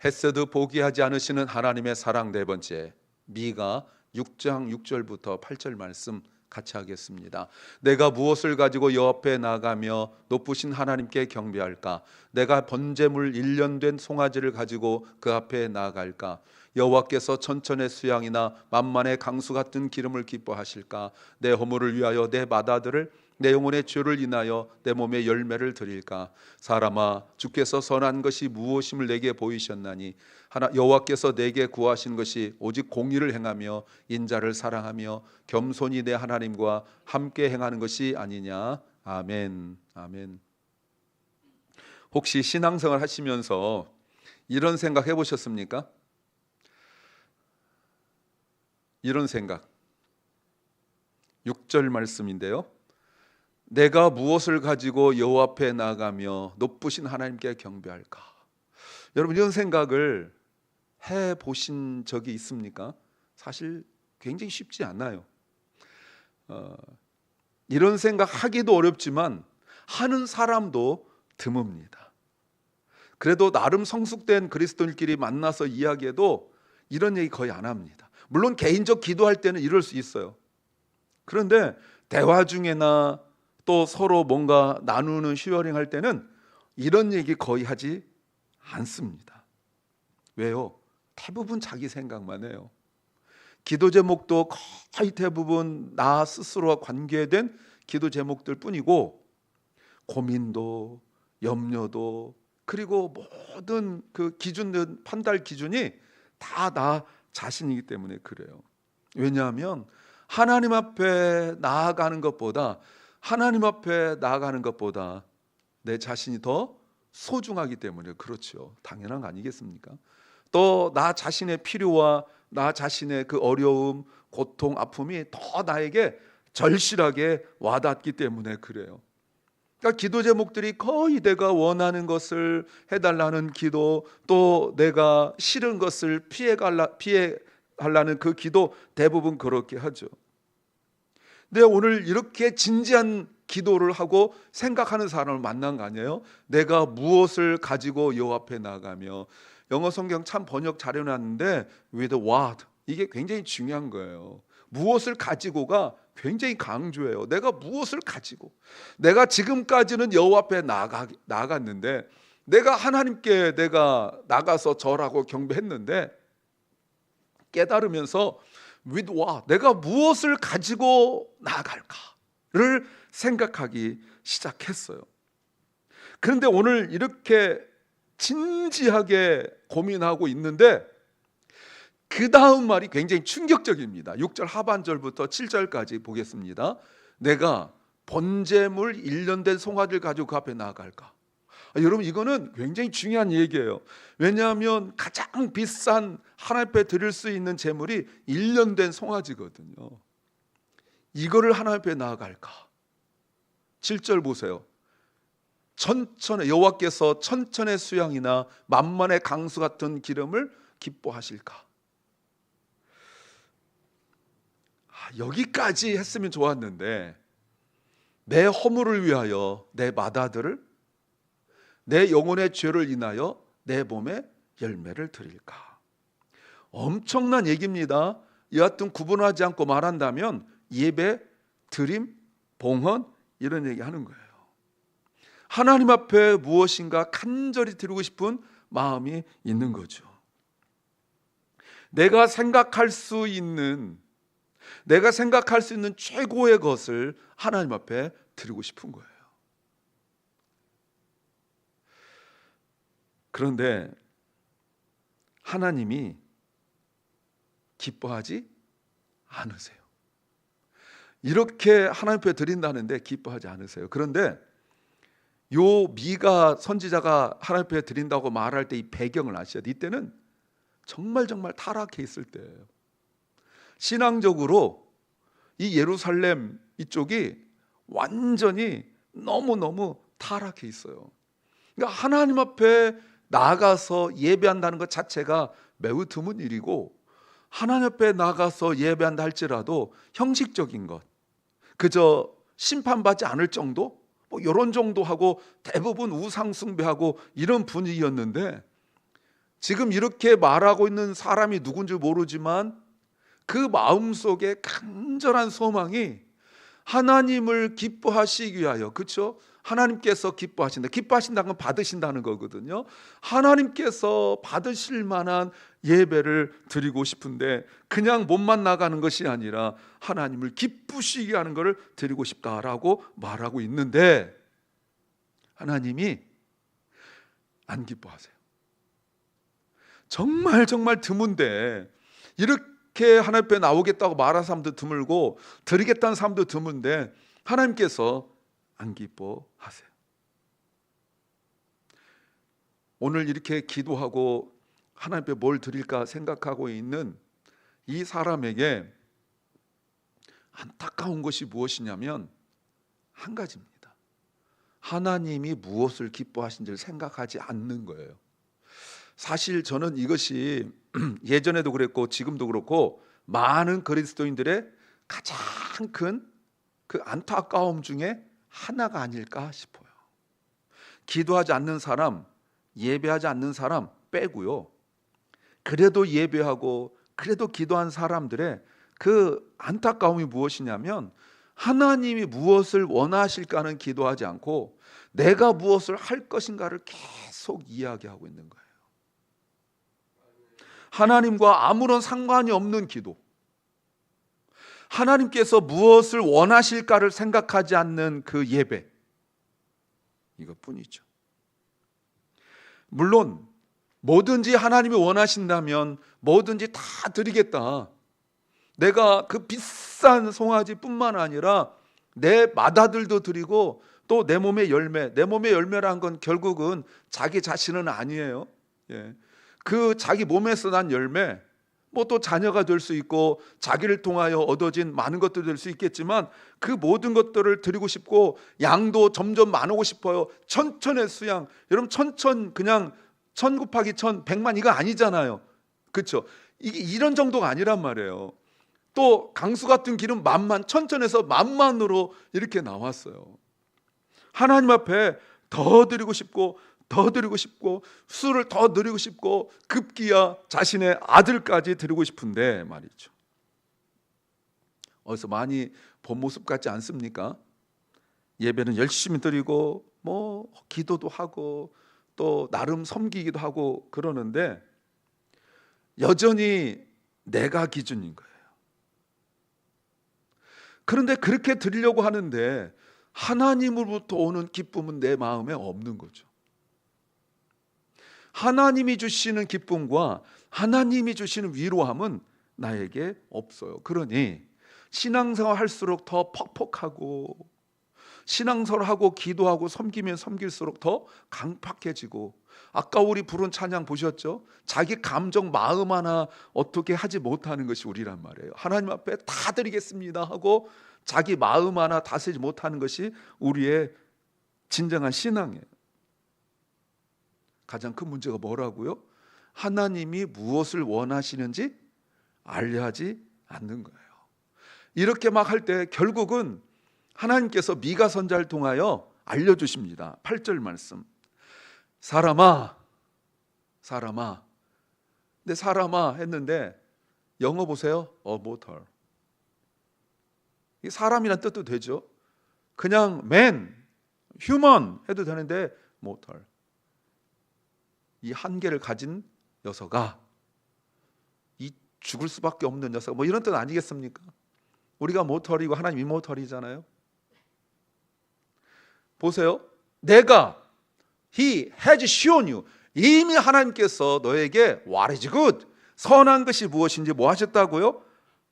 헤세드 포기하지 않으시는 하나님의 사랑 네 번째, 미가 6장 6절부터 8절 말씀 같이 하겠습니다. 내가 무엇을 가지고 여호와 앞에 나가며 높으신 하나님께 경배할까? 내가 번제물 1년 된 송아지를 가지고 그 앞에 나아갈까? 여호와께서 천천의 수양이나 만만의 강수 같은 기름을 기뻐하실까? 내 허물을 위하여 내 맏아들을, 내 영혼의 죄를 인하여 내 몸에 열매를 드릴까? 사람아, 주께서 선한 것이 무엇임을 내게 보이셨나니 여호와께서 내게 구하신 것이 오직 공의를 행하며 인자를 사랑하며 겸손히 내 하나님과 함께 행하는 것이 아니냐. 아멘. 아멘. 혹시 신앙생활 하시면서 이런 생각 해보셨습니까? 이런 생각, 6절 말씀인데요, 내가 무엇을 가지고 여호와 앞에 나가며 높으신 하나님께 경배할까? 여러분, 이런 생각을 해보신 적이 있습니까? 사실 굉장히 쉽지 않아요. 이런 생각 하기도 어렵지만 하는 사람도 드뭅니다. 그래도 나름 성숙된 그리스도인끼리 만나서 이야기해도 이런 얘기 거의 안 합니다. 물론 개인적 기도할 때는 이럴 수 있어요. 그런데 대화 중에나 또 서로 뭔가 나누는 쉐어링 할 때는 이런 얘기 거의 하지 않습니다. 왜요? 대부분 자기 생각만 해요. 기도 제목도 거의 대부분 나 스스로와 관계된 기도 제목들 뿐이고, 고민도 염려도 그리고 모든 그 기준들, 판단 기준이 다 나 자신이기 때문에 그래요. 왜냐하면 하나님 앞에 나아가는 것보다 내 자신이 더 소중하기 때문에 그렇죠. 당연한 거 아니겠습니까? 또 나 자신의 필요와 나 자신의 그 어려움, 고통, 아픔이 더 나에게 절실하게 와닿기 때문에 그래요. 그러니까 기도 제목들이 거의 내가 원하는 것을 해달라는 기도, 또 내가 싫은 것을 피해가려는 그 기도, 대부분 그렇게 하죠. 근데 오늘 이렇게 진지한 기도를 하고 생각하는 사람을 만난 거 아니에요? 내가 무엇을 가지고 여호와 앞에 나가며, 영어 성경 참 번역 잘 해놨는데 with what, 이게 굉장히 중요한 거예요. 무엇을 가지고가 굉장히 강조해요. 내가 무엇을 가지고, 내가 지금까지는 여호와 앞에 나갔는데, 내가 하나님께 내가 나가서 절하고 경배했는데, 깨달으면서 with what, 내가 무엇을 가지고 나아갈까를 생각하기 시작했어요. 그런데 오늘 이렇게 진지하게 고민하고 있는데 그 다음 말이 굉장히 충격적입니다. 6절 하반절부터 7절까지 보겠습니다. 내가 번제물 1년 된 송아지를 가지고 그 앞에 나아갈까? 여러분, 이거는 굉장히 중요한 얘기예요. 왜냐하면 가장 비싼 하나님 앞에 드릴 수 있는 제물이 1년 된 송아지거든요. 이거를 하나님 앞에 나아갈까? 7절 보세요. 여호와께서 천천의 수양이나 만만의 강수 같은 기름을 기뻐하실까? 여기까지 했으면 좋았는데, 내 허물을 위하여 내 맏아들을, 내 영혼의 죄를 인하여 내 몸에 열매를 드릴까? 엄청난 얘기입니다. 여하튼 구분하지 않고 말한다면 예배, 드림, 봉헌, 이런 얘기 하는 거예요. 하나님 앞에 무엇인가 간절히 드리고 싶은 마음이 있는 거죠. 내가 생각할 수 있는 최고의 것을 하나님 앞에 드리고 싶은 거예요. 그런데 하나님이 기뻐하지 않으세요. 이렇게 하나님 앞에 드린다는데 기뻐하지 않으세요. 그런데 요 미가 선지자가 하나님 앞에 드린다고 말할 때 이 배경을 아셔야 돼요. 이때는 정말 타락해 있을 때예요. 신앙적으로 이 예루살렘 이쪽이 완전히 너무너무 타락해 있어요. 그러니까 하나님 앞에 나가서 예배한다는 것 자체가 매우 드문 일이고, 하나님 앞에 나가서 예배한다 할지라도 형식적인 것, 그저 심판받지 않을 정도, 이런 정도 하고 대부분 우상 숭배하고 이런 분위기였는데, 지금 이렇게 말하고 있는 사람이 누군지 모르지만 그 마음속에 간절한 소망이 하나님을 기뻐하시기 위하여, 그렇죠? 하나님께서 기뻐하신다. 기뻐하신다는 건 받으신다는 거거든요. 하나님께서 받으실 만한 예배를 드리고 싶은데 그냥 몸만 나가는 것이 아니라 하나님을 기쁘시게 하는 것을 드리고 싶다라고 말하고 있는데 하나님이 안 기뻐하세요. 정말 드문데 이렇게 하나님 앞에 나오겠다고 말하는 사람도 드물고 드리겠다는 사람도 드문데 하나님께서 안 기뻐하세요. 오늘 이렇게 기도하고 하나님 앞에 뭘 드릴까 생각하고 있는 이 사람에게 안타까운 것이 무엇이냐면 한 가지입니다. 하나님이 무엇을 기뻐하신지를 생각하지 않는 거예요. 사실 저는 이것이 예전에도 그랬고 지금도 그렇고 많은 그리스도인들의 가장 큰 그 안타까움 중에 하나가 아닐까 싶어요. 기도하지 않는 사람, 예배하지 않는 사람 빼고요. 그래도 예배하고 그래도 기도한 사람들의 그 안타까움이 무엇이냐면 하나님이 무엇을 원하실까는 기도하지 않고 내가 무엇을 할 것인가를 계속 이야기하고 있는 거예요. 하나님과 아무런 상관이 없는 기도, 하나님께서 무엇을 원하실까를 생각하지 않는 그 예배, 이것뿐이죠. 물론 뭐든지 하나님이 원하신다면 뭐든지 다 드리겠다. 내가 그 비싼 송아지뿐만 아니라 내 맏아들도 드리고 또 내 몸의 열매, 내 몸의 열매란 건 결국은 자기 자신은 아니에요. 그 자기 몸에서 난 열매, 뭐 또 자녀가 될 수 있고 자기를 통하여 얻어진 많은 것도 될 수 있겠지만 그 모든 것들을 드리고 싶고 양도 점점 많고 싶어요. 천천의 수양, 여러분 천천 그냥 1000 곱하기 1000, 100만 이거 아니잖아요. 그렇죠? 이게 이런 정도가 아니란 말이에요. 또 강수 같은 길은 만만, 천천에서 만만으로 이렇게 나왔어요. 하나님 앞에 더 드리고 싶고 더 드리고 싶고 수를 더 드리고 싶고 급기야 자신의 아들까지 드리고 싶은데 말이죠. 어디서 많이 본 모습 같지 않습니까? 예배는 열심히 드리고 뭐 기도도 하고 또 나름 섬기기도 하고 그러는데 여전히 내가 기준인 거예요. 그런데 그렇게 드리려고 하는데 하나님으로부터 오는 기쁨은 내 마음에 없는 거죠. 하나님이 주시는 기쁨과 하나님이 주시는 위로함은 나에게 없어요. 그러니 신앙생활 할수록 더 퍽퍽하고 신앙생활하고 기도하고 섬기면 섬길수록 더 강팍해지고, 아까 우리 부른 찬양 보셨죠? 자기 감정 마음 하나 어떻게 하지 못하는 것이 우리란 말이에요. 하나님 앞에 다 드리겠습니다 하고 자기 마음 하나 다스리지 못하는 것이 우리의 진정한 신앙이에요. 가장 큰 문제가 뭐라고요? 하나님이 무엇을 원하시는지 알려하지 않는 거예요. 이렇게 막 할 때 결국은 하나님께서 미가 선자를 통하여 알려주십니다. 8절 말씀, 사람아 사람아. 근데 사람아 했는데 영어 보세요. mortal. 사람이란 뜻도 되죠. 그냥 man, human 해도 되는데 mortal. 이 한계를 가진 녀석아, 이 죽을 수밖에 없는 녀석, 뭐 이런 뜻 아니겠습니까? 우리가 모털이고 하나님 이모털이잖아요. 보세요. 내가 He has shown you, 이미 하나님께서 너에게 what is good, 선한 것이 무엇인지 뭐 하셨다고요?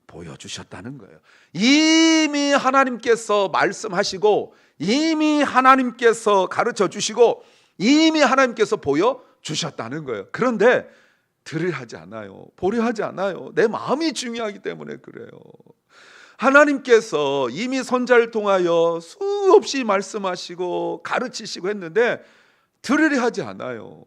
보여주셨다는 거예요. 이미 하나님께서 말씀하시고 이미 하나님께서 가르쳐 주시고 이미 하나님께서 보여주셨다는 거예요. 그런데 들으려 하지 않아요. 보려 하지 않아요. 내 마음이 중요하기 때문에 그래요. 하나님께서 이미 선자를 통하여 수없이 말씀하시고 가르치시고 했는데 들으려 하지 않아요.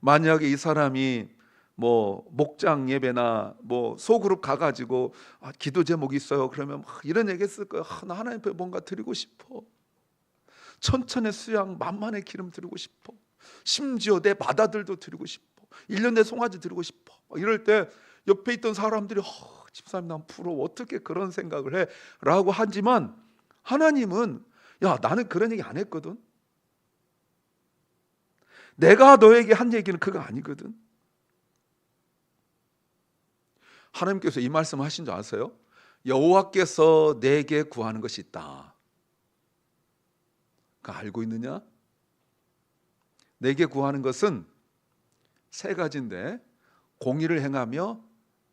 만약에 이 사람이 뭐 목장 예배나 뭐 소그룹 가가지고 기도 제목이 있어요. 그러면 막 이런 얘기 했을 거예요. 나 하나님 앞에 뭔가 드리고 싶어. 천천의 수양, 만만의 기름 드리고 싶어. 심지어 내 맏아들도 드리고 싶어. 1년 내 송아지 드리고 싶어. 이럴 때 옆에 있던 사람들이 집사님 난 부러워. 어떻게 그런 생각을 해? 라고 하지만 하나님은 야, 나는 그런 얘기 안 했거든. 내가 너에게 한 얘기는 그거 아니거든. 하나님께서 이 말씀 하신 줄 아세요? 여호와께서 내게 구하는 것이 있다. 그거 알고 있느냐? 내게 구하는 것은 세 가지인데, 공의를 행하며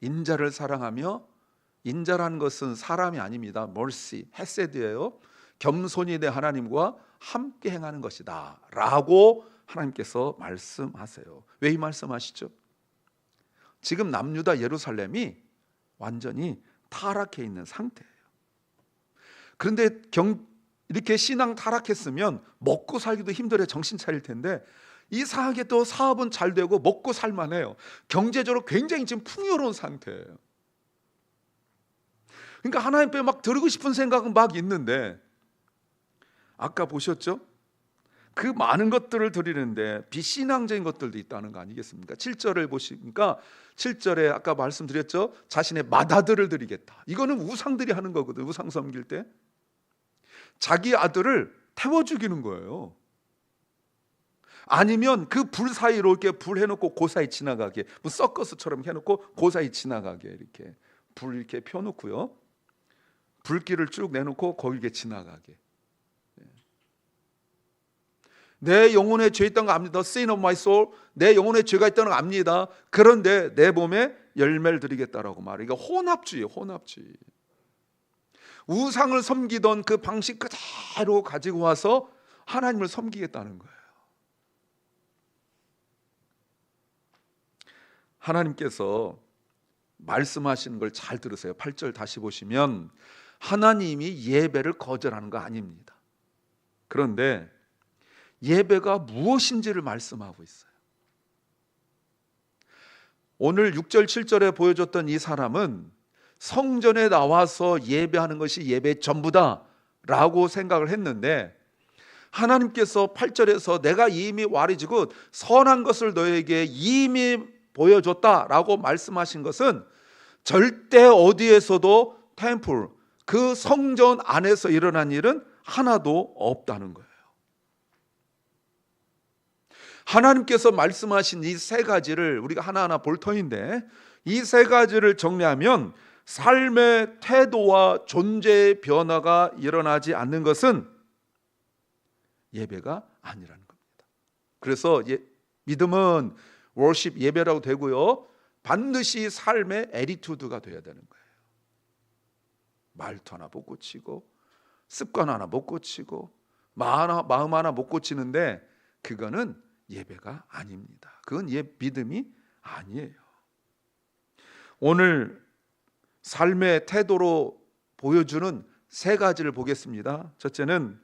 인자를 사랑하며, 인자라는 것은 사람이 아닙니다. mercy, 헤세드예요. 겸손히 내 하나님과 함께 행하는 것이다 라고 하나님께서 말씀하세요. 왜 이 말씀하시죠? 지금 남유다 예루살렘이 완전히 타락해 있는 상태예요. 그런데 이렇게 신앙 타락했으면 먹고 살기도 힘들어 정신 차릴 텐데, 이상하게 또 사업은 잘 되고 먹고 살만해요. 경제적으로 굉장히 지금 풍요로운 상태예요. 그러니까 하나님 앞에 막 드리고 싶은 생각은 막 있는데, 아까 보셨죠? 그 많은 것들을 드리는데 비신앙적인 것들도 있다는 거 아니겠습니까? 7절을 보시니까 7절에 아까 말씀드렸죠? 자신의 맏아들을 드리겠다. 이거는 우상들이 하는 거거든. 우상 섬길 때 자기 아들을 태워 죽이는 거예요. 아니면 그 불 사이로 이렇게 불 해놓고 그 사이 지나가게, 뭐 서커스처럼 해놓고 그 사이 지나가게 이렇게 불 이렇게 펴놓고요, 불길을 쭉 내놓고 거기에 지나가게. 내 영혼에 죄 있다는 거 압니다. The sin of my soul, 내 영혼에 죄가 있다는 거 압니다. 그런데 내 몸에 열매를 드리겠다라고 말해요. 이게 혼합주의예요. 혼합주의. 우상을 섬기던 그 방식 그대로 가지고 와서 하나님을 섬기겠다는 거예요. 하나님께서 말씀하시는 걸 잘 들으세요. 8절 다시 보시면 하나님이 예배를 거절하는 거 아닙니다. 그런데 예배가 무엇인지를 말씀하고 있어요. 오늘 6절 7절에 보여줬던 이 사람은 성전에 나와서 예배하는 것이 예배의 전부다 라고 생각을 했는데, 하나님께서 8절에서 내가 이미 와리지고 선한 것을 너에게 이미 보여줬다라고 말씀하신 것은 절대 어디에서도 템플, 그 성전 안에서 일어난 일은 하나도 없다는 거예요. 하나님께서 말씀하신 이 세 가지를 우리가 하나하나 볼 터인데, 이 세 가지를 정리하면 삶의 태도와 존재의 변화가 일어나지 않는 것은 예배가 아니라는 겁니다. 그래서 믿음은 워십 예배라고 되고요, 반드시 삶의 애티튜드가 돼야 되는 거예요. 말투 하나 못 고치고 습관 하나 못 고치고 마음 하나 못 고치는데 그거는 예배가 아닙니다. 그건 믿음이 아니에요. 오늘 삶의 태도로 보여주는 세 가지를 보겠습니다. 첫째는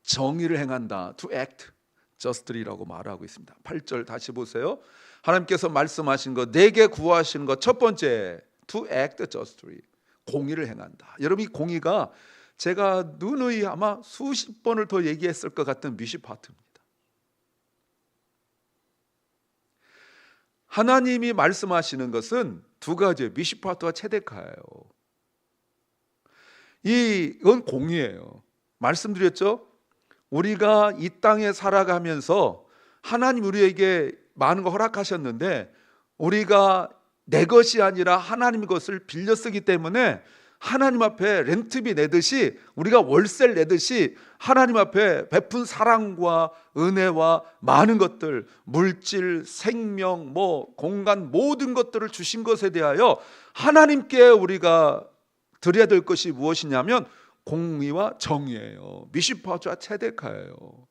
정의를 행한다. To act justly라고 말하고 있습니다. 8절 다시 보세요. 하나님께서 말씀하신 것, 내게 구하시는 것, 첫 번째 to act justly, 공의를 행한다. 여러분, 이 공의가 제가 누누이 아마 수십 번을 더 얘기했을 것 같은 미시파트입니다. 하나님이 말씀하시는 것은 두 가지예요. 미시파트와 체데카예요. 이건 공의예요. 말씀드렸죠? 우리가 이 땅에 살아가면서 하나님 우리에게 많은 거 허락하셨는데, 우리가 내 것이 아니라 하나님 것을 빌려 쓰기 때문에 하나님 앞에 렌트비 내듯이, 우리가 월세를 내듯이 하나님 앞에 베푼 사랑과 은혜와 많은 것들, 물질, 생명, 공간, 모든 것들을 주신 것에 대하여 하나님께 우리가 드려야 될 것이 무엇이냐면 공의와 정의예요. 미시파트와 체데카예요.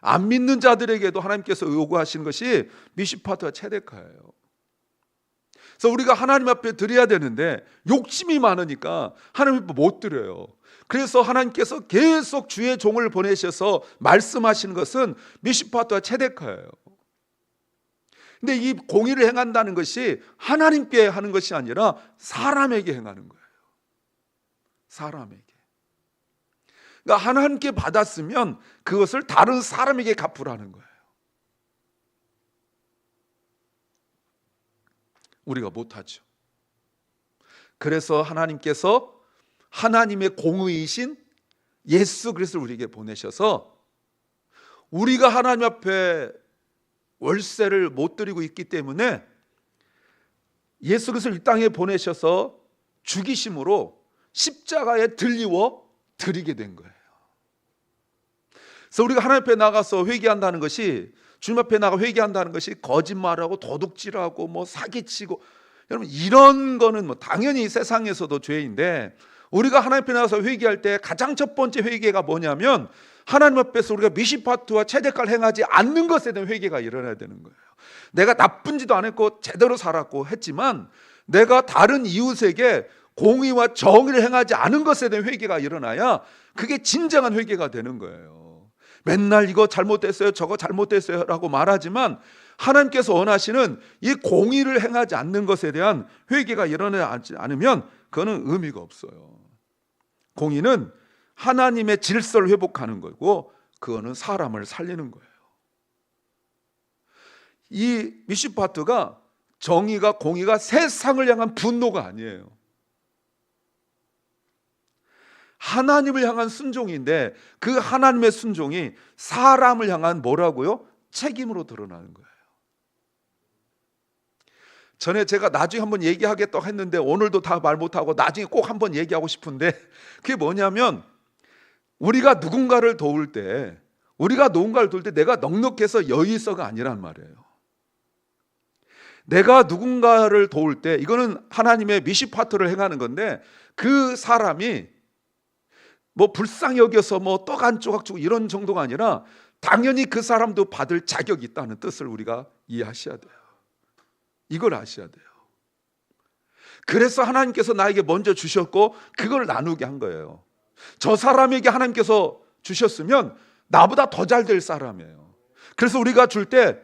안 믿는 자들에게도 하나님께서 요구하시는 것이 미시파트와 체데카예요. 그래서 우리가 하나님 앞에 드려야 되는데 욕심이 많으니까 하나님 앞에 못 드려요. 그래서 하나님께서 계속 주의 종을 보내셔서 말씀하시는 것은 미시파트와 체데카예요. 근데 이 공의를 행한다는 것이 하나님께 하는 것이 아니라 사람에게 행하는 거예요. 사람에게. 그러니까 하나님께 받았으면 그것을 다른 사람에게 갚으라는 거예요. 우리가 못하죠. 그래서 하나님께서 하나님의 공의이신 예수 그리스도를 우리에게 보내셔서 우리가 하나님 앞에 월세를 못 드리고 있기 때문에 예수 그리스도를 이 땅에 보내셔서 죽이심으로 십자가에 들리워 드리게 된 거예요. 그래서 우리가 하나님 앞에 나가서 회개한다는 것이, 주님 앞에 나가 회개한다는 것이 거짓말하고 도둑질하고 뭐 사기치고, 여러분 이런 거는 뭐 당연히 세상에서도 죄인데, 우리가 하나님 앞에 나가서 회개할 때 가장 첫 번째 회개가 뭐냐면 하나님 앞에서 우리가 미시파트와 체데카를 행하지 않는 것에 대한 회개가 일어나야 되는 거예요. 내가 나쁜 짓도 안 했고 제대로 살았고 했지만 내가 다른 이웃에게 공의와 정의를 행하지 않은 것에 대한 회개가 일어나야 그게 진정한 회개가 되는 거예요. 맨날 이거 잘못됐어요, 저거 잘못됐어요 라고 말하지만 하나님께서 원하시는 이 공의를 행하지 않는 것에 대한 회개가 일어나지 않으면 그거는 의미가 없어요. 공의는 하나님의 질서를 회복하는 거고, 그거는 사람을 살리는 거예요. 이 미시파트가 정의가, 공의가 세상을 향한 분노가 아니에요. 하나님을 향한 순종인데 그 하나님의 순종이 사람을 향한 뭐라고요? 책임으로 드러나는 거예요. 전에 제가 나중에 한번 얘기하겠다고 했는데 오늘도 다 말 못하고 나중에 꼭 한번 얘기하고 싶은데, 그게 뭐냐면 우리가 누군가를 도울 때 내가 넉넉해서 여유 있어가 아니란 말이에요. 내가 누군가를 도울 때 이거는 하나님의 미시파트를 행하는 건데, 그 사람이 뭐 불쌍히 여겨서 뭐 떡 한 조각 주고 이런 정도가 아니라 당연히 그 사람도 받을 자격이 있다는 뜻을 우리가 이해하셔야 돼요. 이걸 아셔야 돼요. 그래서 하나님께서 나에게 먼저 주셨고 그걸 나누게 한 거예요. 저 사람에게 하나님께서 주셨으면 나보다 더 잘 될 사람이에요. 그래서 우리가 줄 때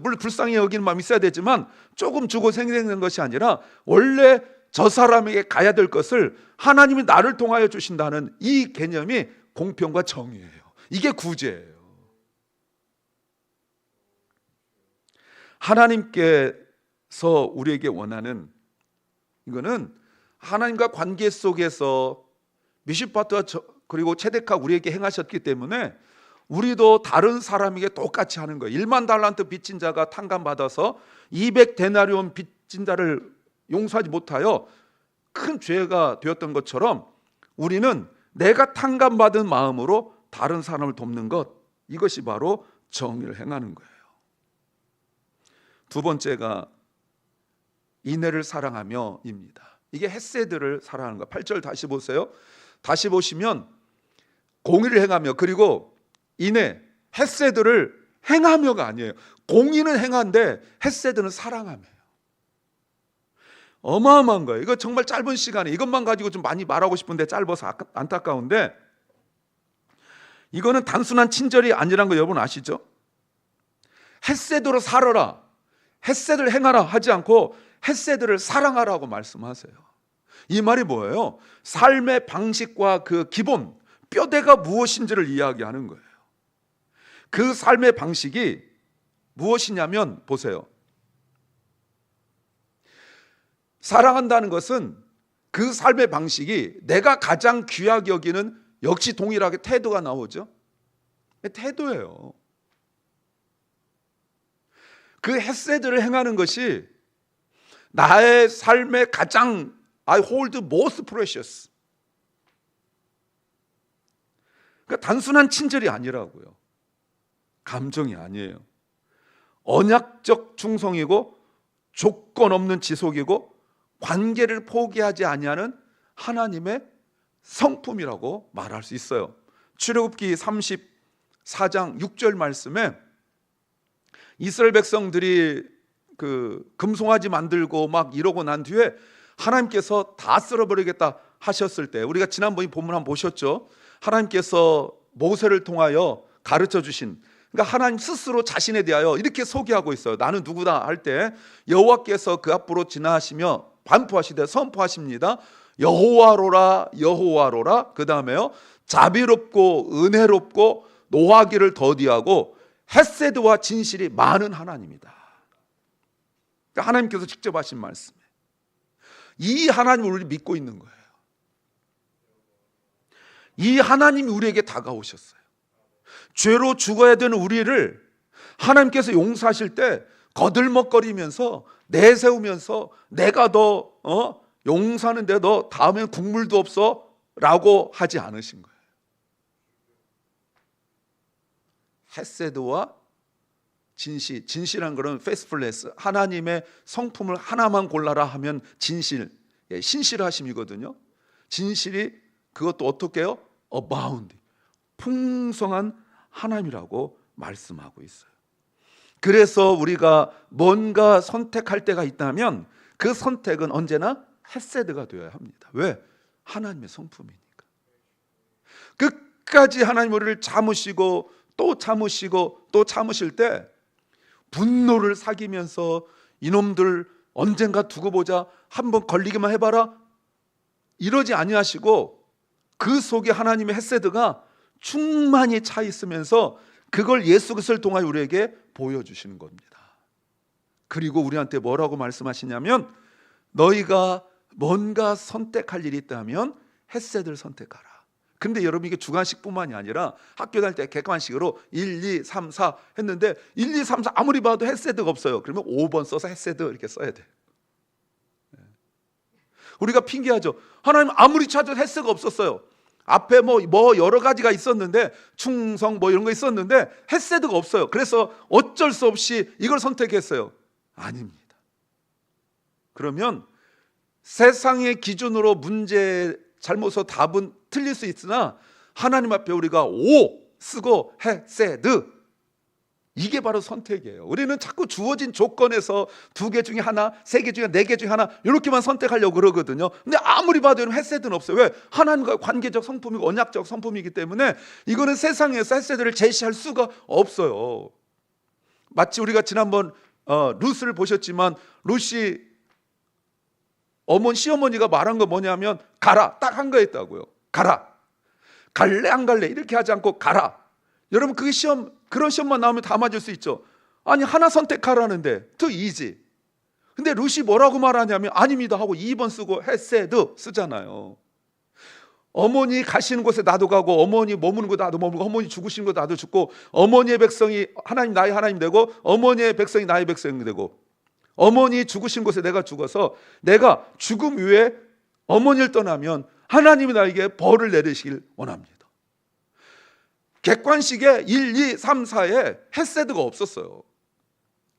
물론 불쌍히 여기는 마음이 있어야 되지만 조금 주고 생생된 것이 아니라 원래 저 사람에게 가야 될 것을 하나님이 나를 통하여 주신다는 이 개념이 공평과 정의예요. 이게 구제예요. 하나님께서 우리에게 원하는, 이거는 하나님과 관계 속에서 미시파트와 그리고 체데카 우리에게 행하셨기 때문에 우리도 다른 사람에게 똑같이 하는 거예요. 1만 달란트 빚진 자가 탕감받아서 200데나리온 빚진 자를 용서하지 못하여 큰 죄가 되었던 것처럼 우리는 내가 탕감받은 마음으로 다른 사람을 돕는 것, 이것이 바로 정의를 행하는 거예요. 두 번째가 인애를 사랑하며입니다. 이게 헤세드를 사랑하는 거예요. 8절 다시 보세요. 다시 보시면 공의를 행하며, 그리고 인애, 헤세드를 행하며가 아니에요. 공의는 행한데 헤세드는 사랑하며요. 어마어마한 거예요. 이거 정말 짧은 시간에 이것만 가지고 좀 많이 말하고 싶은데 짧아서 안타까운데, 이거는 단순한 친절이 아니라는 거 여러분 아시죠? 헤세드로 살아라, 헤세드를 행하라 하지 않고 헤세드를 사랑하라고 말씀하세요. 이 말이 뭐예요? 삶의 방식과 그 기본, 뼈대가 무엇인지를 이야기하는 거예요. 그 삶의 방식이 무엇이냐면, 보세요. 사랑한다는 것은 그 삶의 방식이 내가 가장 귀하게 여기는, 역시 동일하게 태도가 나오죠. 태도예요. 그 헤세드를 행하는 것이 나의 삶의 가장 I hold most precious. 그러니까 단순한 친절이 아니라고요. 감정이 아니에요. 언약적 충성이고 조건 없는 지속이고 관계를 포기하지 아니하는 하나님의 성품이라고 말할 수 있어요. 출애굽기 34장 6절 말씀에 이스라엘 백성들이 그 금송아지 만들고 막 이러고 난 뒤에 하나님께서 다 쓸어버리겠다 하셨을 때, 우리가 지난번에 본문 한번 보셨죠? 하나님께서 모세를 통하여 가르쳐 주신, 그러니까 하나님 스스로 자신에 대하여 이렇게 소개하고 있어요. 나는 누구다 할 때 여호와께서 그 앞으로 지나시며 반포하시되 선포하십니다. 여호와로라 여호와로라. 그 다음에요, 자비롭고 은혜롭고 노하기를 더디하고 헤세드와 진실이 많은 하나님이다. 하나님께서 직접 하신 말씀이에요. 이 하나님을 우리 믿고 있는 거예요. 이 하나님이 우리에게 다가오셨어요. 죄로 죽어야 되는 우리를 하나님께서 용서하실 때 거들먹거리면서 내세우면서 내가 너 용서하는데 너 다음엔 국물도 없어 라고 하지 않으신 거예요. 헤세드와 진실한 거는 페이스풀네스, 하나님의 성품을 하나만 골라라 하면 진실, 신실하심이거든요. 진실이 그것도 어떻게 해요? abound, 풍성한 하나님이라고 말씀하고 있어요. 그래서 우리가 뭔가 선택할 때가 있다면 그 선택은 언제나 헤세드가 되어야 합니다. 왜? 하나님의 성품이니까. 끝까지 하나님 우리를 참으시고 또 참으시고 또 참으실 때 분노를 사귀면서 이놈들 언젠가 두고 보자, 한번 걸리기만 해봐라, 이러지 아니하시고 그 속에 하나님의 헤세드가 충만히 차 있으면서 그걸 예수 그리스도를 통하여 우리에게 보여주시는 겁니다. 그리고 우리한테 뭐라고 말씀하시냐면 너희가 뭔가 선택할 일이 있다면 헤세드를 선택하라. 근데 여러분 이게 주관식뿐만이 아니라 학교 다닐 때 객관식으로 1, 2, 3, 4 했는데 1, 2, 3, 4 아무리 봐도 헤세드가 없어요. 그러면 5번 써서 헤세드 이렇게 써야 돼요. 우리가 핑계하죠. 하나님 아무리 찾아도 헤세드가 없었어요. 앞에 뭐 여러 가지가 있었는데 충성 뭐 이런 거 있었는데 헤세드가 없어요. 그래서 어쩔 수 없이 이걸 선택했어요. 아닙니다. 그러면 세상의 기준으로 문제 잘못서 답은 틀릴 수 있으나 하나님 앞에 우리가 오 쓰고 헤세드, 이게 바로 선택이에요. 우리는 자꾸 주어진 조건에서 2개 중에 하나, 3개 중에 4개 중에 하나 이렇게만 선택하려고 그러거든요. 근데 아무리 봐도 헤세드는 없어요. 왜? 하나님과 관계적 성품이고 언약적 성품이기 때문에 이거는 세상에서 헤세드를 제시할 수가 없어요. 마치 우리가 지난번 룻을 보셨지만 룻이 시어머니가 말한 거 뭐냐면 가라, 딱 한 거였다고요. 가라. 갈래 안 갈래 이렇게 하지 않고 가라. 여러분 그게 그런 시험만 나오면 다 맞을 수 있죠. 아니 하나 선택하라는데 too easy. 근데 룻이 뭐라고 말하냐면 아닙니다 하고 2번 쓰고 헤세드 쓰잖아요. 어머니 가시는 곳에 나도 가고 어머니 머무는 곳 나도 머물고 어머니 죽으시는 곳 나도 죽고 어머니의 백성이 하나님 나의 하나님 되고 어머니의 백성이 나의 백성이 되고 어머니 죽으신 곳에 내가 죽어서 내가 죽음 위에 어머니를 떠나면 하나님이 나에게 벌을 내리시길 원합니다. 객관식에 1, 2, 3, 4에 헤세드가 없었어요.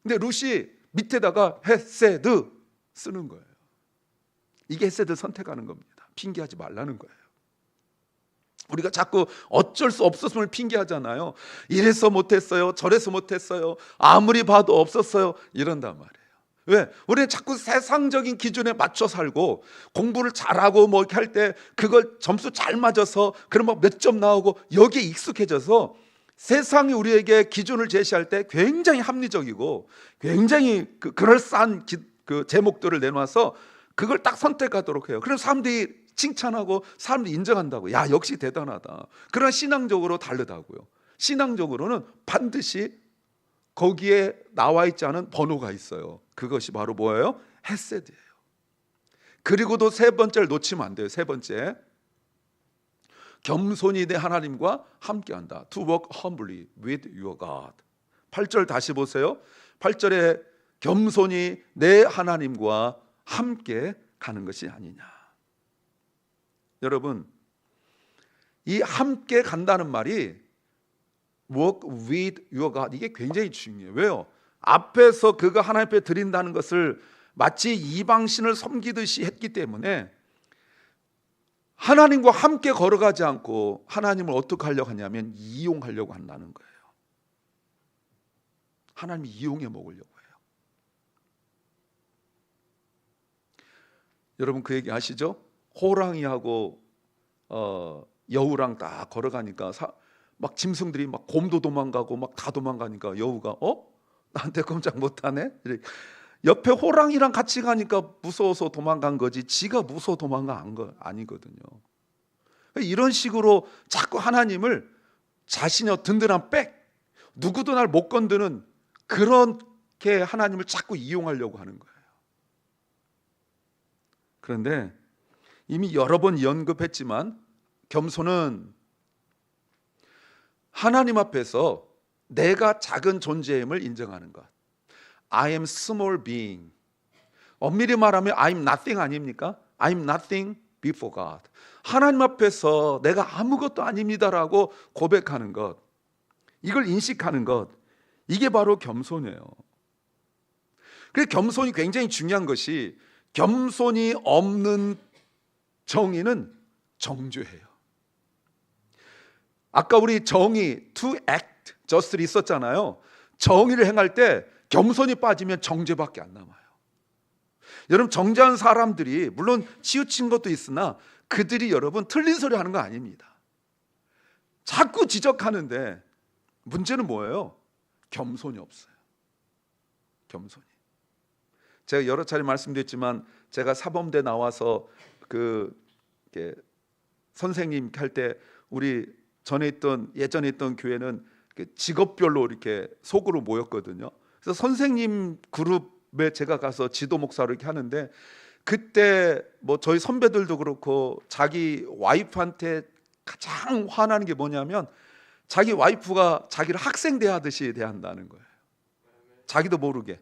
근데 룻이 밑에다가 헤세드 쓰는 거예요. 이게 헤세드 선택하는 겁니다. 핑계하지 말라는 거예요. 우리가 자꾸 어쩔 수 없었음을 핑계하잖아요. 이래서 못했어요, 저래서 못했어요, 아무리 봐도 없었어요 이런단 말이에요. 왜? 우리는 자꾸 세상적인 기준에 맞춰 살고 공부를 잘하고 뭐 이렇게 할 때 그걸 점수 잘 맞아서 그러면 몇 점 나오고 여기에 익숙해져서 세상이 우리에게 기준을 제시할 때 굉장히 합리적이고 굉장히 그럴싸한 그 제목들을 내놔서 그걸 딱 선택하도록 해요. 그래서 사람들이 칭찬하고 사람들이 인정한다고. 야 역시 대단하다. 그러나 신앙적으로 다르다고요. 신앙적으로는 반드시 거기에 나와 있지 않은 번호가 있어요. 그것이 바로 뭐예요? 헤세드예요. 그리고도 세 번째를 놓치면 안 돼요. 세 번째, 겸손히 내 하나님과 함께한다. To walk humbly with your God. 8절 다시 보세요. 8절에 겸손히 내 하나님과 함께 가는 것이 아니냐. 여러분, 이 함께 간다는 말이 walk with your God, 이게 굉장히 중요해요. 왜요? 앞에서 그가 하나님 앞에 드린다는 것을 마치 이방신을 섬기듯이 했기 때문에 하나님과 함께 걸어가지 않고 하나님을 어떻게 하려고 하냐면 이용하려고 한다는 거예요. 하나님이 이용해 먹으려고 해요. 여러분 그 얘기 아시죠? 호랑이하고 여우랑 딱 걸어가니까 막 짐승들이 막 곰도 도망가고 막 다 도망가니까 여우가 나한테 꼼짝 못하네? 옆에 호랑이랑 같이 가니까 무서워서 도망간 거지 지가 무서워 도망간 거 아니거든요. 이런 식으로 자꾸 하나님을 자신의 든든한 백, 누구도 날 못 건드는 그렇게 하나님을 자꾸 이용하려고 하는 거예요. 그런데 이미 여러 번 언급했지만 겸손은 하나님 앞에서 내가 작은 존재임을 인정하는 것. I am small being. 엄밀히 말하면 I'm nothing 아닙니까? I'm nothing before God. 하나님 앞에서 내가 아무것도 아닙니다라고 고백하는 것, 이걸 인식하는 것, 이게 바로 겸손이에요. 그래서 겸손이 굉장히 중요한 것이, 겸손이 없는 정의는 정죄예요. 아까 우리 정의, to act justly 있었잖아요. 정의를 행할 때 겸손이 빠지면 정죄밖에 안 남아요. 여러분, 정죄한 사람들이 물론 치우친 것도 있으나 그들이 여러분 틀린 소리 하는 거 아닙니다. 자꾸 지적하는데 문제는 뭐예요? 겸손이 없어요. 겸손이. 제가 여러 차례 말씀드렸지만 제가 사범대 나와서 선생님 할 때 우리 예전에 있던 교회는 직업별로 이렇게 속으로 모였거든요. 그래서 선생님 그룹에 제가 가서 지도 목사를 이렇게 하는데, 그때 뭐 저희 선배들도 그렇고 자기 와이프한테 가장 화나는 게 뭐냐면 자기 와이프가 자기를 학생 대하듯이 대한다는 거예요. 자기도 모르게.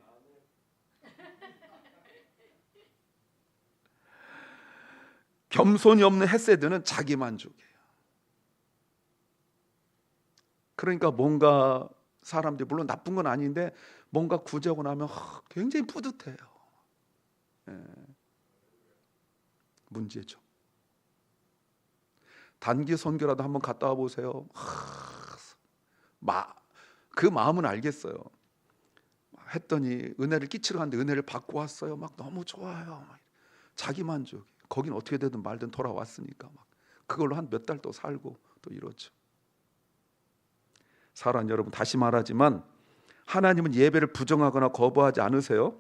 겸손이 없는 헤세드는 자기 만족이에요. 그러니까 뭔가 사람들이 물론 나쁜 건 아닌데 뭔가 구제하고 나면 굉장히 뿌듯해요. 문제죠. 단기 선교라도 한번 갔다 와 보세요. 그 마음은 알겠어요. 했더니 은혜를 끼치러 갔는데 은혜를 받고 왔어요. 막 너무 좋아요. 자기 만족. 거긴 어떻게 되든 말든 돌아왔으니까 막 그걸로 한 몇 달 또 살고 또 이러죠. 사랑하는 여러분, 다시 말하지만 하나님은 예배를 부정하거나 거부하지 않으세요.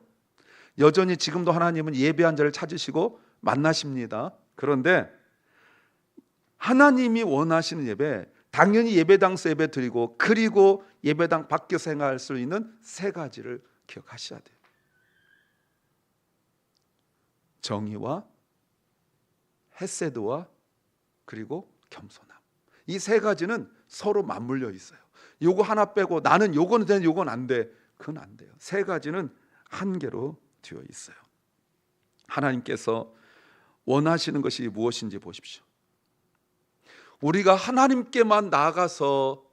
여전히 지금도 하나님은 예배한 자를 찾으시고 만나십니다. 그런데 하나님이 원하시는 예배, 당연히 예배당에서 예배 드리고 그리고 예배당 밖에서 행할 수 있는 세 가지를 기억하셔야 돼요. 정의와 헤세드와 그리고 겸손함. 이 세 가지는 서로 맞물려 있어요. 요거 하나 빼고 나는 요거는 돼, 요건 안 돼. 그건 안 돼요. 세 가지는 한 개로 되어 있어요. 하나님께서 원하시는 것이 무엇인지 보십시오. 우리가 하나님께만 나아가서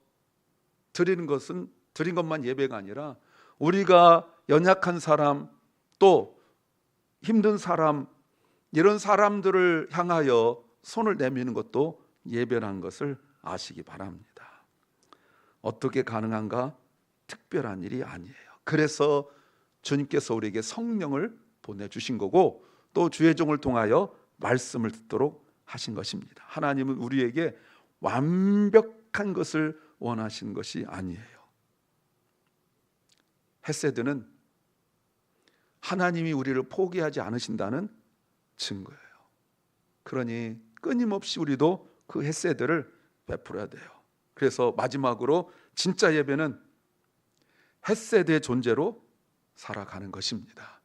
드린 것만 예배가 아니라 우리가 연약한 사람, 또 힘든 사람, 이런 사람들을 향하여 손을 내미는 것도 예배라는 것을 아시기 바랍니다. 어떻게 가능한가? 특별한 일이 아니에요. 그래서 주님께서 우리에게 성령을 보내주신 거고 또 주의 종을 통하여 말씀을 듣도록 하신 것입니다. 하나님은 우리에게 완벽한 것을 원하시는 것이 아니에요. 헤세드는 하나님이 우리를 포기하지 않으신다는 증거예요. 그러니 끊임없이 우리도 그 헤세드를 베풀어야 돼요. 그래서 마지막으로 진짜 예배는 헤세드의 존재로 살아가는 것입니다.